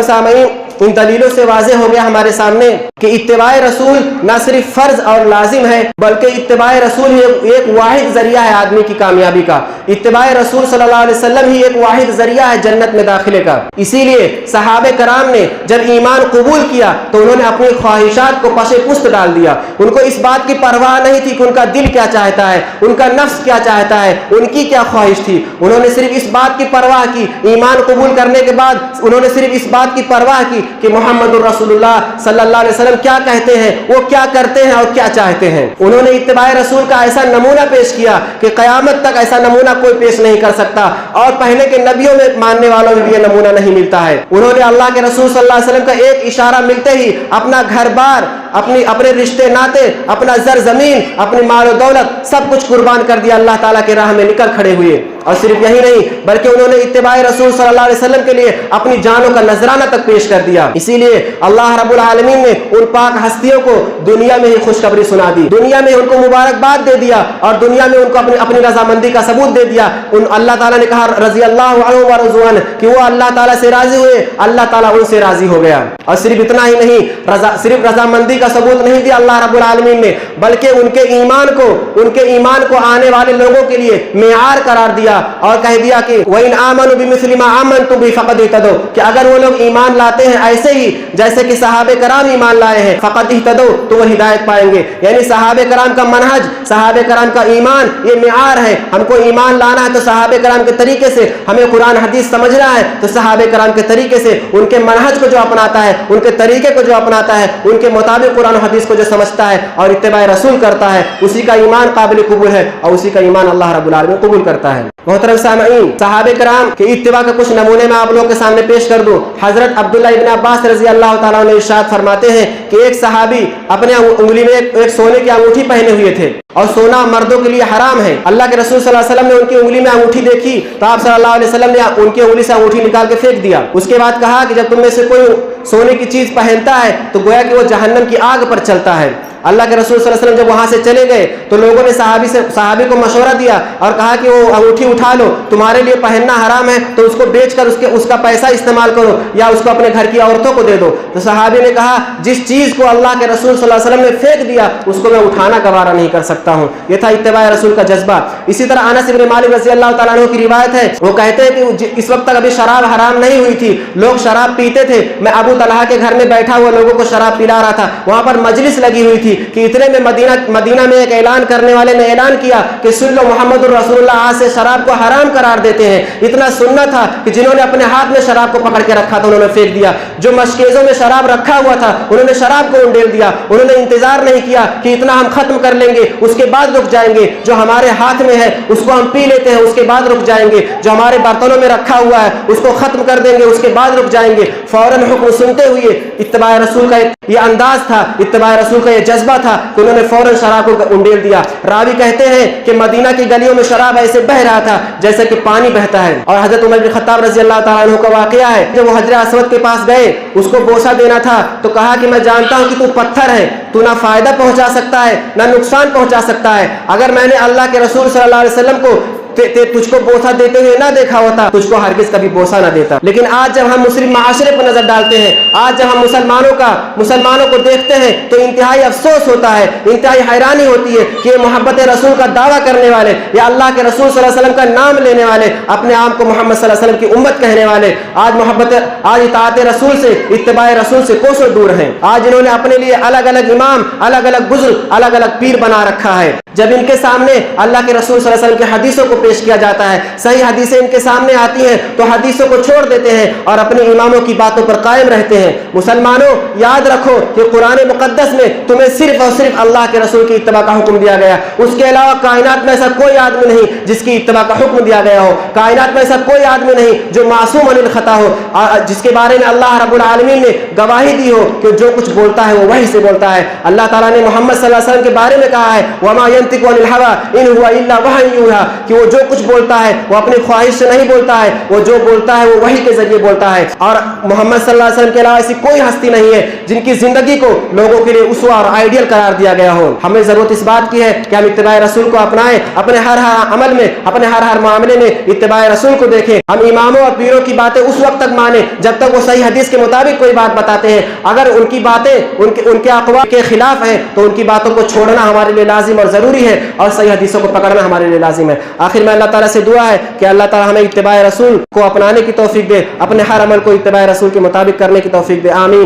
सामईन, इन दलीलों से वाज़ेह हो गया हमारे सामने कि इत्तिबाए रसूल न सिर्फ फ़र्ज और लाजिम है बल्कि इत्तिबाए रसूल ही एक वाहिद ज़रिया है आदमी की कामयाबी का। इत्तिबाए रसूल सल्लल्लाहु अलैहि वसल्लम ही एक वाहिद ज़रिया है जन्नत में दाखिले का। इसीलिए सहाबे कराम ने जब ईमान कबूल किया तो उन्होंने अपनी ख्वाहिशात को पशे पुस्त डाल दिया। उनको इस बात की परवाह नहीं थी कि उनका दिल क्या चाहता है, उनका नफ्स क्या चाहता है, उनकी क्या ख्वाहिश थी। उन्होंने सिर्फ इस बात की परवाह की, ईमान कबूल करने के बाद उन्होंने सिर्फ इस बात की परवाह की कि मोहम्मदुर रसूलुल्लाह सल्लल्लाहु अलैहि वसल्लम क्या कहते हैं, वो क्या करते हैं और क्या चाहते हैं। उन्होंने इत्तिबाए रसूल का ऐसा नमूना पेश किया कि क़यामत तक ऐसा नमूना कोई पेश नहीं कर सकता और पहले के नबियों में मानने वालों में भी ये नमूना नहीं मिलता है। उन्होंने अल्लाह के रसूल सल्लल्लाहु अलैहि वसल्लम का एक इशारा मिलते ही अपना घर बार, अपने रिश्ते नाते, अपना जर जमीन, अपनी माल और दौलत सब कुछ कुर्बान कर दिया, अल्लाह ताला के राह में निकल खड़े हुए। और सिर्फ यही नहीं बल्कि उन्होंने इत्तिबाए रसूल सल्लल्लाहु अलैहि वसल्लम के लिए अपनी जानों का नजराना तक पेश कर दिया। इसीलिए अल्लाह रब्बुल आलमीन ने उन पाक हस्तियों को दुनिया में ही खुशखबरी सुना दी, दुनिया में उनको मुबारकबाद दे दिया और दुनिया में उनको अपनी रजामंदी का सबूत दे दिया। उन अल्लाह ताला ने कहा रज़ी अल्लाहु अन्हु व रज़ू अन्हु कि वो अल्लाह ताला से राजी हुए, अल्लाह ताला उनसे राजी हो गया। और सिर्फ इतना ही नहीं, सिर्फ रजामंदी का सबूत नहीं दिया अल्लाह रब्बुल आलमीन ने, बल्कि उनके ईमान को आने वाले लोगों के लिए मेयार करार दिया और कह दिया कि वइन आमनु बिमिस्लि मा आमनतुम बिही फक़द इहतदौ, कि अगर वो लोग ईमान लाते हैं ऐसे ही जैसे कि सहाबे कराम ईमान लाए हैं, फक़द इहतदौ, तो वो हिदायत पाएंगे। यानी सहाबे कराम का मनहज, सहाबे कराम का ईमान ये मेयार है। हमको ईमान लाना है तो सहाबे कराम के तरीके से, हमें कुरान हदीस समझना है तो सहाबे कराम के तरीके से, उनके मनहज को जो अपनाता है, उनके तरीके को जो अपनाता है, उनके मुताबिक कुरान हदीस को जो समझता है और इत्तिबाए रसूल करता है, उसी का ईमान काबिल कबूल है और उसी का ईमान अल्लाह रब्बुल आलमीन कबूल करता है। मोहतरम सामईन, सहाबे कराम के इत्तिबा के कुछ नमूने मैं आप लोगों के सामने पेश कर दूं। हजरत अब्दुल्लाह इब्न अब्बास रज़ी अल्लाह ताला अन्हु इरशाद फरमाते हैं कि एक सहाबी अपने उंगली में एक सोने की अंगूठी पहने हुए थे और सोना मर्दों के लिए हराम है। अल्लाह के रसूल सल्लल्लाहु अलैहि वसल्लम ने उनकी उंगली में अंगूठी देखी तो आप सल्लल्लाहु अलैहि वसल्लम ने उनकी उंगली से अंगूठी निकाल के फेंक दिया। उसके बाद कहा कि जब तुम में से कोई सोने की चीज पहनता है तो गोया कि वो जहन्नम की आग पर चलता है। अल्लाह के रसूल सल्लल्लाहु अलैहि वसल्लम जब वहां से चले गए तो लोगों ने सहाबी को मशवरा दिया और कहा कि वो अंगूठी उठा लो, तुम्हारे लिए पहनना हराम है तो उसको बेचकर उसका पैसा इस्तेमाल करो या उसको अपने घर की औरतों को दे दो। तो सहाबी ने कहा जिस चीज को अल्लाह के रसूल सल्लल्लाहु अलैहि वसल्लम ने फेंक दिया उसको मैं उठाना गवारा नहीं कर सकता हूँ। ये था इत्तिबाए रसूल का जज्बा। इसी तरह अनस इब्न मालिक रज़ी अल्लाह ताला अन्हु की रिवायत है, वो कहते हैं कि इस वक्त तक अभी शराब हराम नहीं हुई थी, लोग शराब पीते थे। मैं अबू तलहा के घर में बैठा हुआ लोगों को शराब पिला रहा था, वहां पर मजलिस लगी हुई थी कि इतने में मदीना में एक ऐलान करने वाले ने ऐलान किया कि सुन लो मोहम्मदुर रसूलुल्लाह आज से शराब को हराम करार देते हैं। इतना सुनना था कि जिन्होंने अपने हाथ में शराब को पकड़ के रखा था उन्होंने फेंक दिया, जो मशकेजों में शराब रखा हुआ था उन्होंने शराब को उंडेल दिया। उन्होंने इंतजार नहीं किया कि इतना हम खत्म कर लेंगे उसके बाद रुक जाएंगे, जो हमारे हाथ में है उसको हम पी लेते हैं उसके बाद रुक जाएंगे, जो हमारे बर्तनों में रखा हुआ है उसको खत्म कर देंगे उसके बाद रुक जाएंगे। फौरन हुक्म सुनते हुए इत्तिबाए रसूल का ये अंदाज था, इत्तिबाए रसूल का ये जज्बा था कि उन्होंने फौरन शराब को उंडेल दिया। रावी कहते हैं कि मदीना की गलियों में शराब ऐसे बह रहा था जैसे कि पानी बहता है। और हजरत उमर बिन खत्ताब रज़ी अल्लाह ताला अन्हु का वाकया है, जब वो हजरत अस्वद के पास गए उसको बोसा देना था तो कहा कि मैं जानता हूं कि तू पत्थर है, तू ना फायदा पहुंचा सकता है ना नुकसान पहुंचा सकता है। अगर मैंने अल्लाह के रसूल सल्लल्लाहु अलैहि वसल्लम को तुझको बोसा देते हुए ना देखा होता तुझको हरगिज़ कभी बोसा ना देता। लेकिन आज जब हम मुस्लिम माशरे पर नजर डालते हैं, आज जब हम मुसलमानों को देखते हैं तो इंतहाई अफसोस होता है, इंतहाई हैरानी होती है कि मोहब्बत रसूल का दावा करने वाले या अल्लाह के रसूल सल्लल्लाहु अलैहि वसल्लम का नाम लेने वाले, अपने आप को मोहम्मद सल्लल्लाहु अलैहि वसल्लम की उम्मत कहने वाले आज इताअत रसूल से, इत्तिबाए रसूल से कोसों दूर हैं। आज इन्होंने अपने लिए अलग अलग इमाम, अलग अलग बुजुर्ग, अलग अलग पीर बना रखा है। जब इनके सामने अल्लाह के रसूल सल्लल्लाहु अलैहि वसल्लम की हदीसों को पेश किया जाता है, सही हदीसें इनके सामने आती हैं तो हदीसों को छोड़ देते हैं और अपने इमामों की बातों पर कायम रहते हैं। मुसलमानों याद रखो कि कुरान मुकद्दस में तुम्हें सिर्फ और सिर्फ अल्लाह के रसूल की इत्तिबा का हुक्म दिया गया, उसके अलावा कायनात में ऐसा कोई आदमी नहीं जिसकी इत्तिबा का हुक्म दिया गया हो। कायनात में ऐसा कोई आदमी नहीं जो मासूम अनिल खता हो, जिसके बारे में अल्लाह रब्बुल आलमीन ने गवाही दी हो कि जो कुछ बोलता है वो वही से बोलता है। अल्लाह ताला ने मोहम्मद सल्लल्लाहु अलैहि वसल्लम के बारे में कहा है वमा यंतिकु अनिल हवा इन हुवा इल्ला वहयुहा, कि वो جو کچھ بولتا ہے وہ اپنی خواہش سے نہیں بولتا ہے, وہ جو بولتا ہے وہ وحی کے ذریعے بولتا ہے. اور محمد صلی اللہ علیہ وسلم کے علاوہ ایسی کوئی ہستی نہیں ہے جن کی زندگی کو لوگوں کے لیے اسوہ اور آئیڈیل قرار دیا گیا ہو. ہمیں ضرورت اس بات کی ہے کہ ہم اتباع رسول کو اپنائیں, اپنے ہر عمل میں, اپنے ہر معاملے میں اتباع رسول کو دیکھیں. ہم اماموں اور پیروں کی باتیں اس وقت تک مانیں جب تک وہ صحیح حدیث کے مطابق کوئی بات بتاتے ہیں. اگر ان کی باتیں ان کے اقوال کے خلاف ہیں تو ان کی باتوں کو چھوڑنا ہمارے لیے لازم اور ضروری ہے, اور صحیح حدیثوں کو پکڑنا ہمارے لیے لازم ہے. آخر میں اللہ تعالیٰ سے دعا ہے کہ اللہ تعالیٰ ہمیں اتباع رسول کو اپنانے کی توفیق دے, اپنے ہر عمل کو اتباع رسول کے مطابق کرنے کی توفیق دے. آمین.